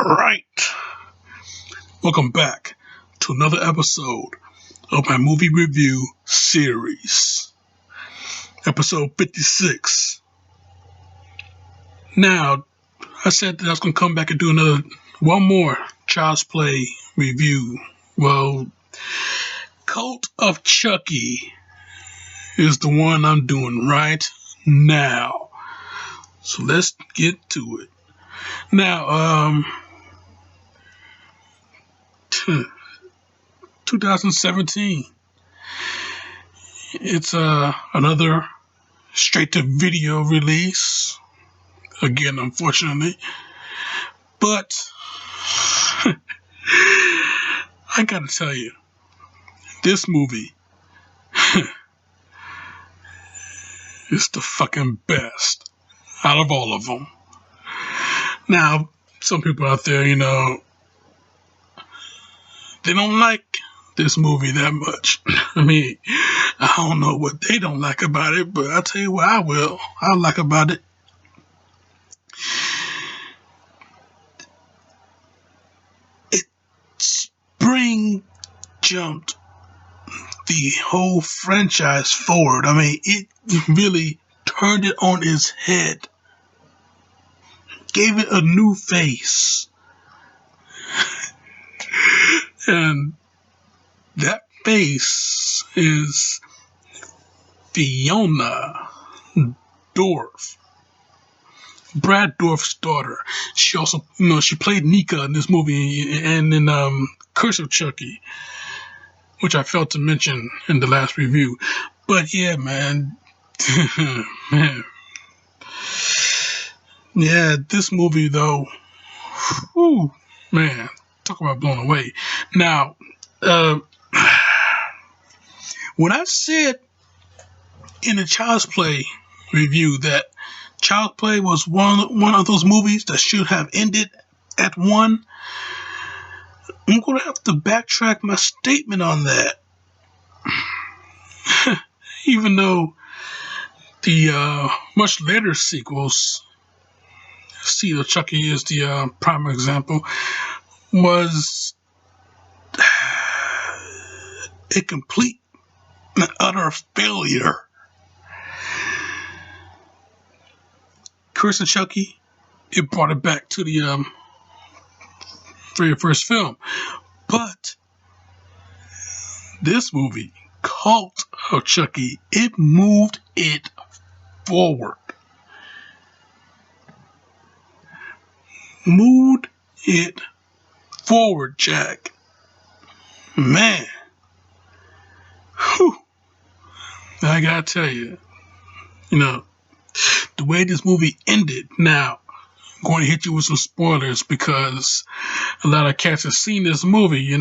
Right. Welcome back to another episode of my movie review series. Episode 56. Now, I said that I was going to come back and do one more Child's Play review. Well, Cult of Chucky is the one I'm doing right now. So let's get to it. Now, 2017. It's another straight-to-video release. Again, unfortunately. But I gotta tell you, this movie is the fucking best out of all of them. Now, some people out there, they don't like this movie that much. I mean, I don't know what they don't like about it, but I'll tell you what I like about it. It spring jumped the whole franchise forward. I mean, it really turned it on its head. Gave it a new face. And that face is Fiona Dorff, Brad Dourif's daughter. She also, she played Nika in this movie and in Curse of Chucky, which I failed to mention in the last review. But yeah, man, yeah, this movie though, whew, man, talk about blown away. Now, when I said in the Child's Play review that Child's Play was one of those movies that should have ended at 1, I'm going to have to backtrack my statement on that. Even though the much later sequels, Seed of Chucky is the prime example, was a complete and utter failure. Curse of Chucky, it brought it back to the very first film. But this movie, Cult of Chucky, it moved it forward. Moved it forward, Jack. Man. Whew. I gotta tell you, the way this movie ended. Now, I'm going to hit you with some spoilers because a lot of cats have seen this movie.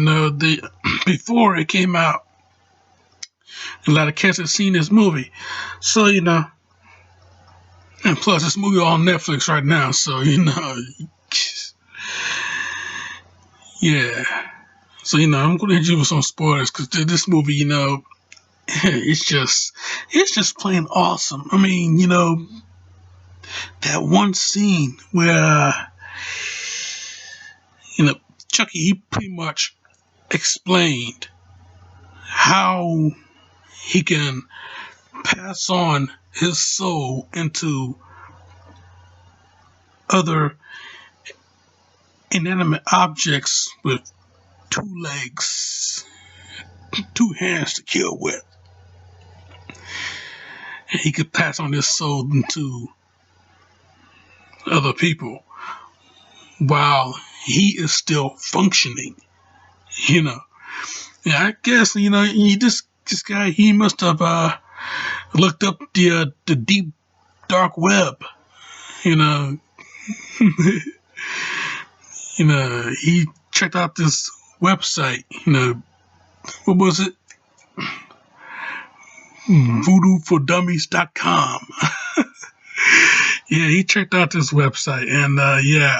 Before it came out, a lot of cats have seen this movie. So, and plus this movie on Netflix right now. So, yeah. So, I'm going to hit you with some spoilers because this movie, it's just plain awesome. I mean, that one scene where, Chucky, he pretty much explained how he can pass on his soul into other inanimate objects with 2 legs, 2 hands to kill with. And he could pass on his soul into other people while he is still functioning. Yeah, I guess, this guy, he must have looked up the deep dark web. He checked out this website, what was it? VoodooForDummies.com. Yeah, he checked out this website and yeah.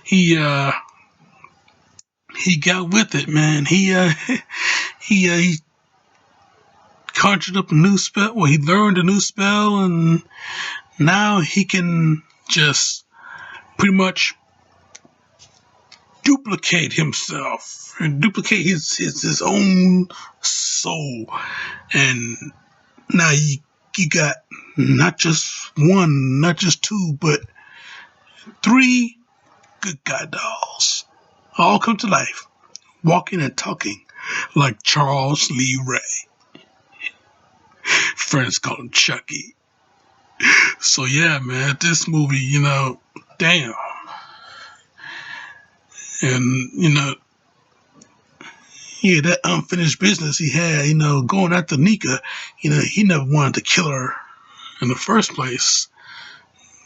He got with it, man. He conjured up a new spell. Well, he learned a new spell, and now he can just pretty much duplicate himself and duplicate his own soul. And now you got not just one, not just two, but three good guy dolls all come to life, walking and talking like Charles Lee Ray. Friends call him Chucky. So yeah, man, this movie, damn. And, yeah, that unfinished business he had, going after Nika, he never wanted to kill her in the first place.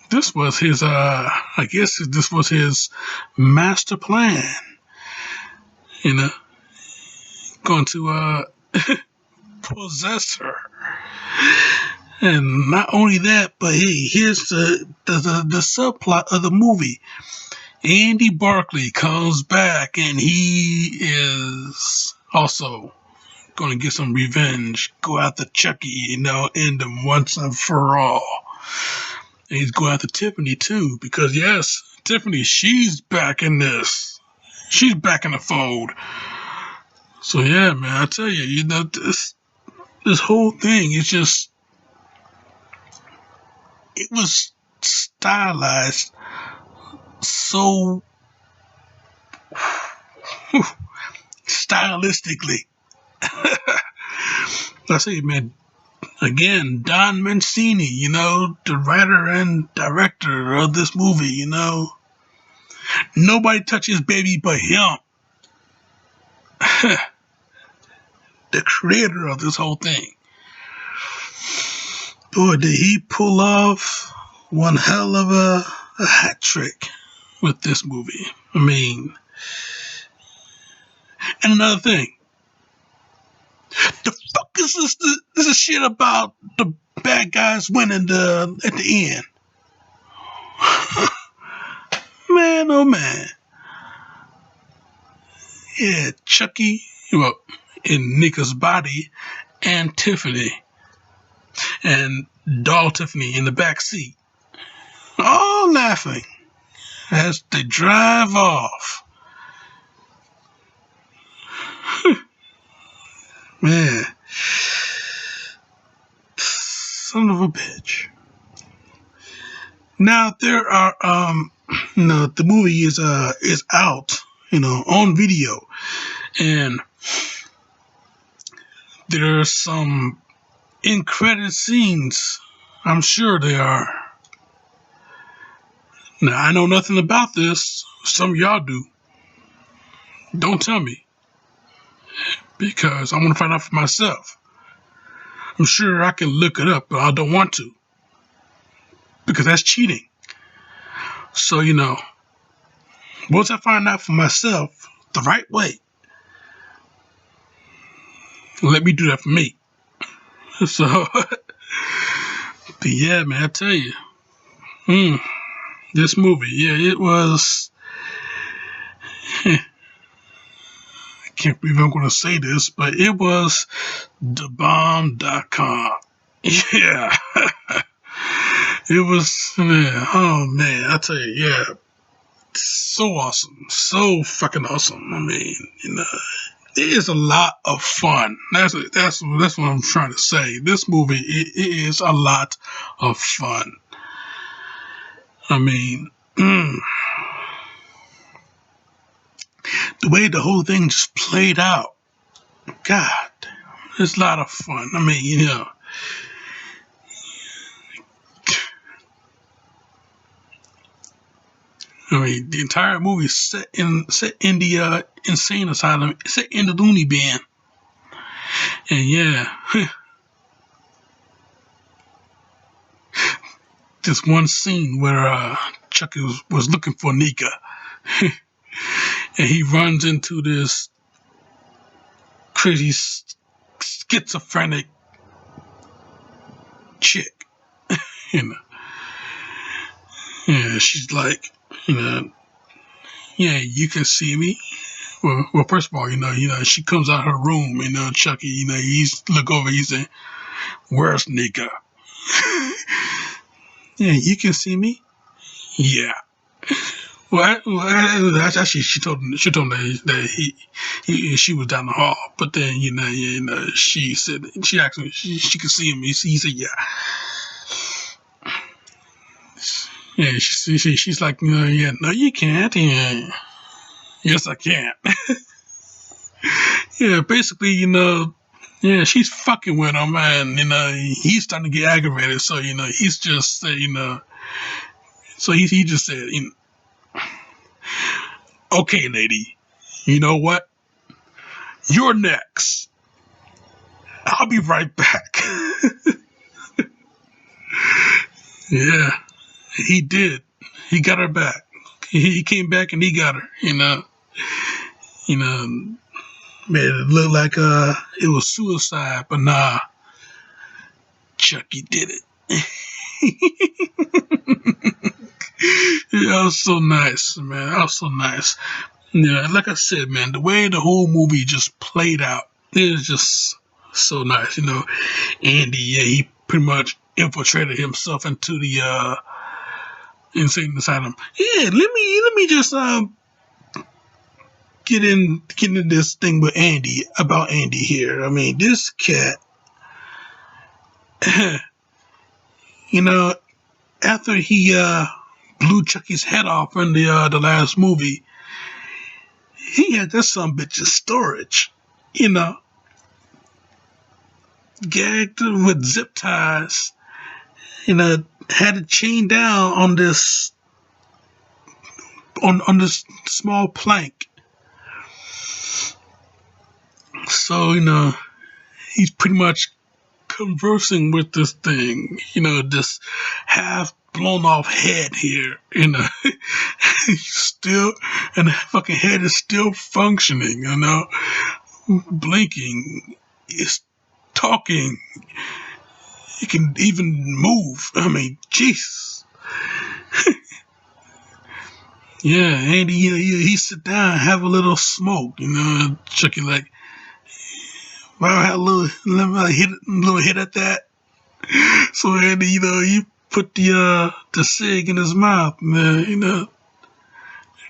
This was his, I guess this was his master plan, going to, possess her. And not only that, but hey, here's the subplot of the movie. Andy Barclay comes back and he is also going to get some revenge, go after Chucky, end him once and for all. And he's going after Tiffany too, because yes, Tiffany, she's back in this. She's back in the fold. So yeah, man, I tell you, this whole thing is just, it was stylized so stylistically. I say, man, again, Don Mancini, the writer and director of this movie, nobody touches baby but him. The creator of this whole thing. Boy, did he pull off one hell of a hat trick with this movie. I mean, and another thing, the fuck is this? This is shit about the bad guys winning at the end. Man, oh man. Yeah, Chucky, in Nika's body, and Tiffany, and doll Tiffany in the back seat, all laughing as they drive off. Man, son of a bitch. Now there are the movie is out, on video, and there are some end credit scenes. I'm sure they are. Now I know nothing about this. Some of y'all do. Don't tell me, because I want to find out for myself. I'm sure I can look it up, but I don't want to, because that's cheating. So, once I find out for myself the right way, let me do that for me. So, but yeah, man, I tell you, this movie, yeah, it was, I can't believe I'm going to say this, but it was thebomb.com. Yeah. It was, yeah, oh man, I tell you, yeah, so awesome, so fucking awesome. I mean, it is a lot of fun. That's what I'm trying to say. This movie, it is a lot of fun. I mean, the way the whole thing just played out, God, it's a lot of fun. I mean, the entire movie is set in the insane asylum, set in the loony bin, and yeah, this one scene where Chucky was looking for Nika, and he runs into this crazy schizophrenic chick, yeah, she's like, yeah, you can see me. Well, first of all, she comes out her room, Chucky, he's look over, he said, "Where's Nika?" Yeah, you can see me. Yeah. Actually, she told him that she was down the hall. But then she said she asked him she could see him. He said yeah, yeah. She's like yeah, no you can't. Yeah, yes I can. Yeah, basically yeah, she's fucking with him, and he's starting to get aggravated. So he's just said so he just said okay lady, you know what, you're next. I'll be right back. Yeah, he did. He got her back. He came back and he got her. You know, man, it looked like it was suicide, but nah, Chucky did it. Yeah, that was so nice, man. That was so nice. Yeah, like I said, man, the way the whole movie just played out, it was just so nice. Andy, yeah, he pretty much infiltrated himself into the insane asylum. Yeah, let me just get in this thing with Andy about Andy here. I mean, this cat, you know, after he blew Chucky's head off in the last movie, he had this some bitch in storage, you know, gagged with zip ties, had it chained down on this small plank. So he's pretty much conversing with this thing, this half blown off head here, still, and the fucking head is still functioning, blinking, it's talking, he can even move. I mean, jeez. Yeah, Andy, he sit down, have a little smoke, Chucky like, well, I had a little hit at that. So Andy, he put the cig in his mouth, man,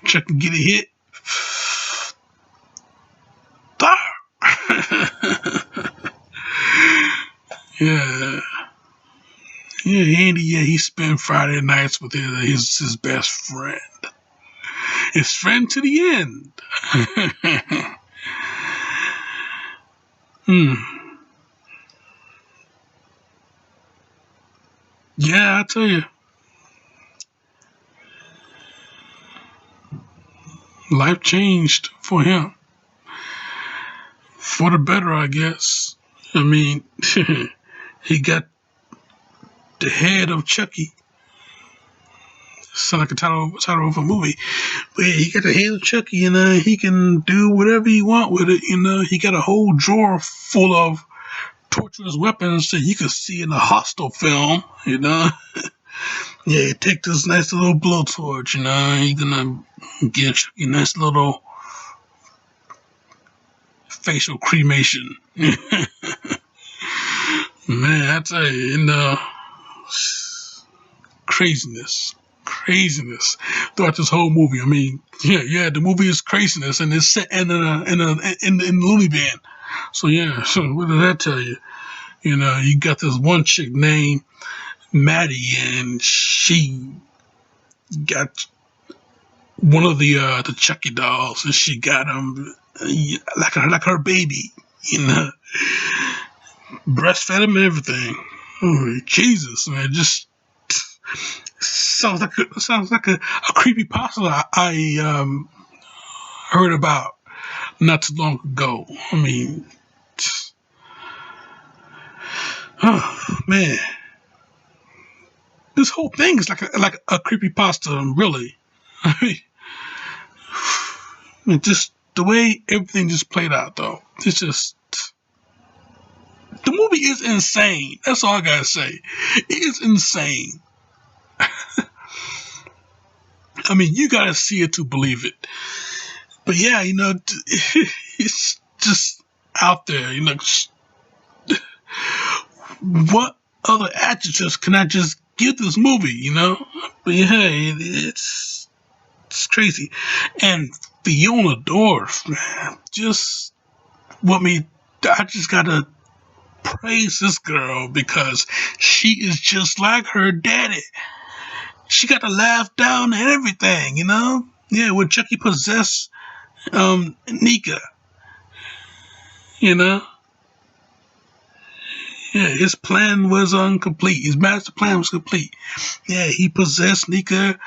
Chuck can get a hit. Yeah. Yeah, Andy, yeah, he spent Friday nights with his best friend. His friend to the end. Hmm. Yeah, I tell you. Life changed for him. For the better, I guess. I mean, he got the head of Chucky. Sound like a title of a movie. But yeah, he got the head of Chucky, and he can do whatever he want with it. He got a whole drawer full of torturous weapons that you could see in a Hostel film. Yeah, you take this nice little blowtorch, you're gonna get a nice little facial cremation. Man, I tell you, craziness throughout this whole movie. I mean, yeah, the movie is craziness, and it's set in loony bin. So yeah, so what does that tell you? You got this one chick named Maddie, and she got one of the Chucky dolls, and she got him like her baby, breastfed him and everything. Oh, Jesus, man, just sounds like a creepy pasta I heard about not too long ago. I mean, oh man, this whole thing is like a creepy pasta, really. I mean, just the way everything just played out, though. It's just the movie is insane. That's all I gotta say. It is insane. I mean, you gotta see it to believe it. But yeah, it's just out there. What other adjectives can I just give this movie? But yeah, it's It's crazy. And Fiona Dorff, man, just what me. I just gotta praise this girl because she is just like her daddy. She got to laugh down and everything, you know. Yeah, when Chucky possessed Nika, you know. Yeah, his plan was complete. His master plan was complete. Yeah, he possessed Nika,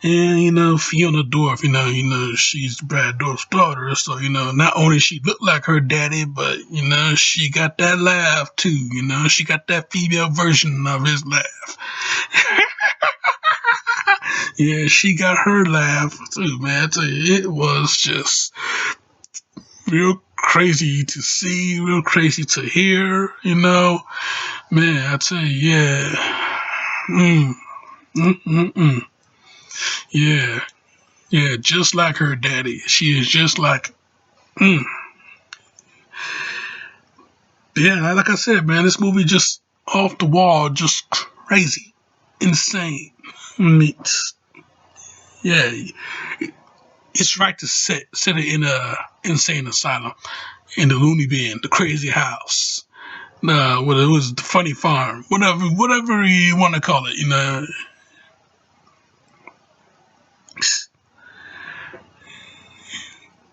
and Fiona Dorff. She's Brad Dorff's daughter, so not only she looked like her daddy, but she got that laugh too. She got that female version of his laugh. Yeah, she got her laugh too, man. I tell you, it was just real crazy to see, real crazy to hear. Man, I tell you, yeah. Mm, mm, mm, mm. Yeah, yeah, just like her daddy. She is just like, mm. Yeah, like I said, man, this movie just off the wall, just crazy, insane. I mean, yeah, it's right to set it in a insane asylum, in the loony bin, the crazy house. What it was, the funny farm, whatever you want to call it,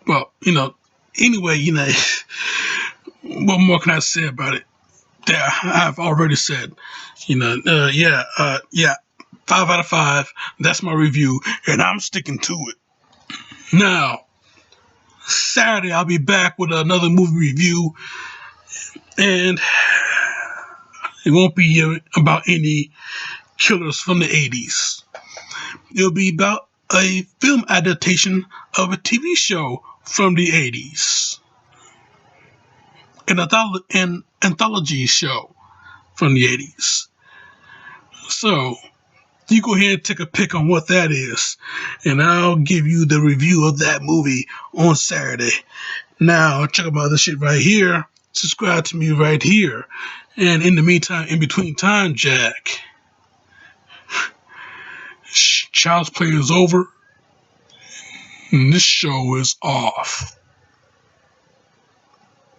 Well, anyway, what more can I say about it? Yeah, I've already said, yeah, 5 out of 5. That's my review, and I'm sticking to it. Now, Saturday I'll be back with another movie review, and it won't be about any killers from the 80s. It'll be about a film adaptation of a TV show from the 80s. An anthology show from the 80s. So, you go ahead and take a pick on what that is, and I'll give you the review of that movie on Saturday. Now, check out this shit right here. Subscribe to me right here. And in the meantime, in between time, Jack, child's play is over, and this show is off.